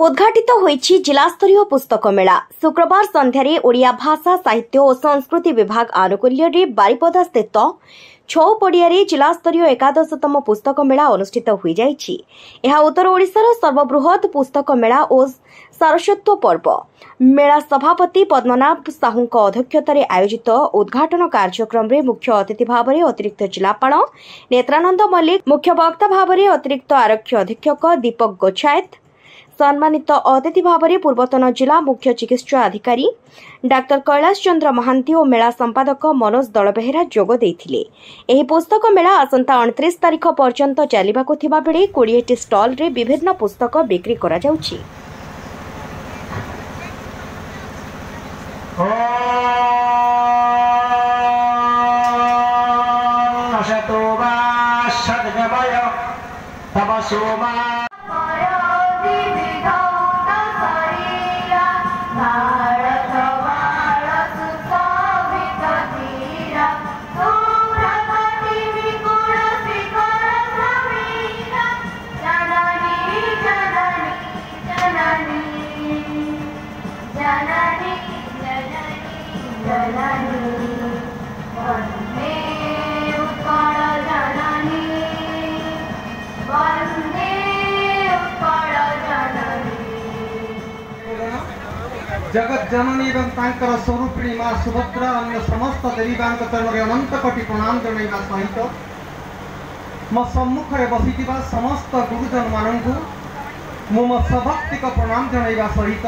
उद्घाटित होईछि जिलास्तरीय पुस्तक मेला। शुक्रवार संध्यारे ओडिया भाषा साहित्य और संस्कृति विभाग आनुकूल्य बारिपदा स्थित छौ पड़ियारे जिलास्तरीय एकादशतम पुस्तक मेला अनुष्ठित हो जाइछि। यह उत्तर ओडिशार सर्वबृहत पुस्तक मेला और सारस्वत पर्व। मेला सभापति पद्मनाभ साहूଙ୍କ अध्यक्षतार आयोजित उद्घाटन कार्यक्रम में मुख्य अतिथि भाव में अतिरिक्त जिलापाल नेत्रानंद मल्लिक, मुख्य वक्ता भाव में अतिरिक्त आरक्षी अधीक्षक दीपक गोछायत, सम्मानित अतिथि भाव में पूर्वतन जिला मुख्य चिकित्सा अधिकारी डाक्टर कैलाश चंद्र महांती और मेला संपादक मनोज दलबेहेरा जोग देइथिले। एही पुस्तक मेला आसंता 29 तारिख पर्यंत चलिबाकु थिबा बेले 20टी स्टॉल रे विभिन्न पुस्तक बिक्री करा जाउछि। जगत जननी एवं तांकर स्वरूपिणी मां सुभद्रा अन्य समस्त देवीमांक चरण अनंत कोटि प्रणाम जणाइबा सहित मो सम्मुखरे बसिथिबा समस्त गुरुजन मानंकु मो सभक्तिक प्रणाम जणाइबा सहित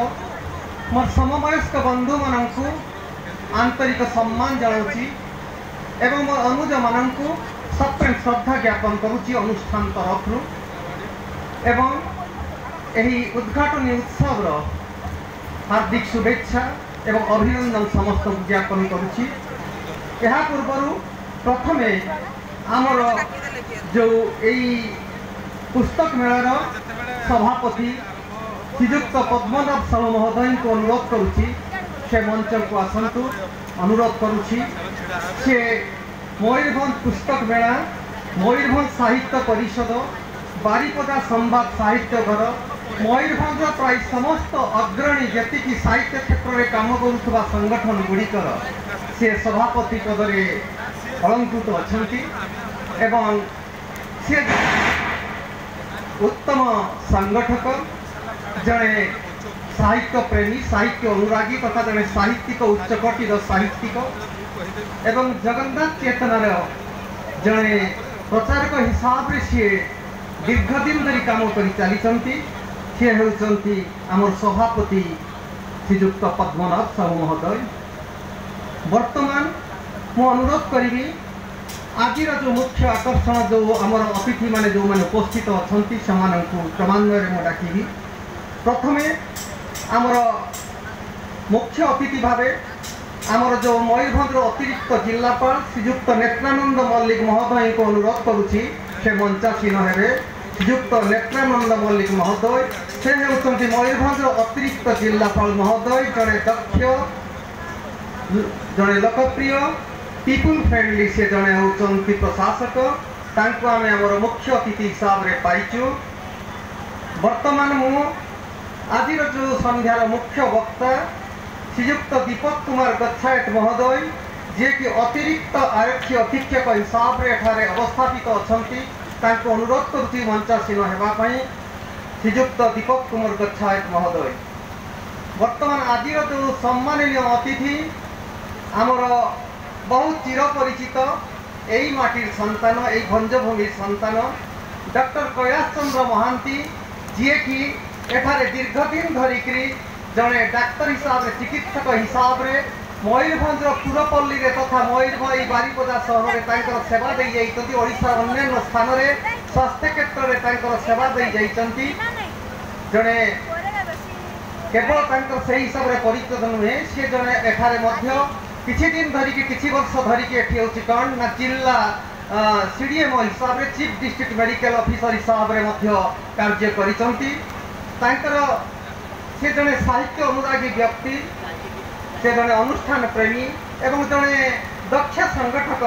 मोर समवयस्क बंधु मानंकु आंतरिक सम्मान जणाउछि एवं मोर अनुज मानंकु सप्रेम श्रद्धा ज्ञापन करुछि अनुष्ठान तरफरु एवं एही उद्घाटनी उत्सव हार्दिक शुभेच्छा एवं अभिनंदन समस्त ज्ञापन करुछि। यहा पूर्वरु प्रथमे आमर जो एई पुस्तक मेलार सभापति श्रीयुक्त पद्मनाभ साहू महोदय को अनुरोध करुछि से मंच को आसंतु अनुरोध करुछि। से मयूरभंज पुस्तक मेला, मयूरभंज साहित्य परिषद, बारिपदा संवाद साहित्य घर, मयूरभंज प्राय समस्त अग्रणी जी साहित्य क्षेत्र में काम करुवा संगठन गुड़िकर से सभापति पदरे अलंकृत अच्छी एवं से उत्तम संगठक, जड़े साहित्य प्रेमी, साहित्य अनुरागी तथा जड़े साहित्यिक उच्चकोटीर साहित्यिक एवं जगन्नाथ चेतनार जड़े प्रचारक हिसाब से सी दीर्घदिन धरी काम कर चली सी होती आमर सभापति श्रीयुक्त पद्मनाभ साहू महोदय। वर्तमान मु अनुरोध करी आज जो मुख्य आकर्षण जो आमर अतिथि माने जो माने उपस्थित अच्छा से क्रमान्वय में डाकि प्रथमे आमर मुख्य अतिथि भावे आमर जो मयूरभंज अतिरिक्त जिलापाल श्रीयुक्त नेत्रानंद मल्लिक महोदय को अनुरोध करुछि से मंचासीन हेबे। श्रीयुक्त नेत्रानंद मल्लिक महोदय से होती मयूरभंज अतिरिक्त जिलापाल महोदय, जड़े दक्ष, जड़े लोकप्रिय, पीपुल फ्रेंडली से जड़े होती प्रशासक, तांको आमे हमर मुख्य अतिथि हिसाब रे पाइचु। वर्तमान मु आज जो संध्यार मुख्य वक्ता श्रीयुक्त दीपक कुमार गोछायत महोदय जे कि अतिरिक्त आरक्षी अधीक्षक हिसाब रे एठारे अवस्थापित अछंती, तांको अनुरोध करुछि मंचासीन हेबा पई श्रीयुक्त दीपक कुमार गोछायत महोदय। वर्तमान आज जो सम्माननीय अतिथि आमर बहुत चिर परिचित यही माटीर संतान, यही भंजभूमि संतान डॉक्टर कैलाश चंद्र महांती जी कि एठारे दीर्घदिन धरिकी जड़े डाक्तर हिसाब से चिकित्सक हिसाब से मयूरभंज पुरपल्ली तथा मयूरभंज बारिपदा सहर में सेवा दे जाइछन्ति। ओडिशा अन्य स्थान में स्वास्थ्य क्षेत्र में सेवा दे जाइछन्ति। जड़े केवल से हिसाब से परिचित नुहे, सी जड़े एठारे किछि दिन धरिकी किछि वर्ष धरिकी एठी होछि कौन ना जिला सीडीएमओ हिसाब से चीफ डिस्ट्रिक्ट मेडिकल ऑफिसर हिसाब से कार्य करिछन्ति। से जड़े साहित्य अनुरागी व्यक्ति, से जड़े अनुष्ठान प्रेमी एवं जड़े दक्ष संगठक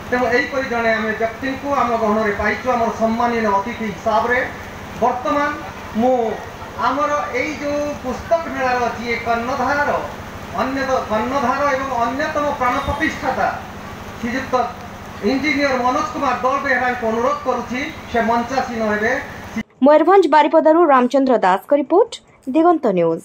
तेणु यहीपरि जड़े आम व्यक्ति को आम गहन में पाइचु आम सम्मानित अतिथि हिसाब से। वर्तमान मु आमर यही जो पुस्तक मेलार अच्छी कर्णधार एवं अन्यतम प्राण प्रतिष्ठाता श्रीजुक्त इंजीनियर मनोज कुमार दल बेहरा को अनुरोध करुछि से मंचासीन हेबे। मयूरभंज बारिपदारू रामचंद्र दास का रिपोर्ट दिगंत न्यूज।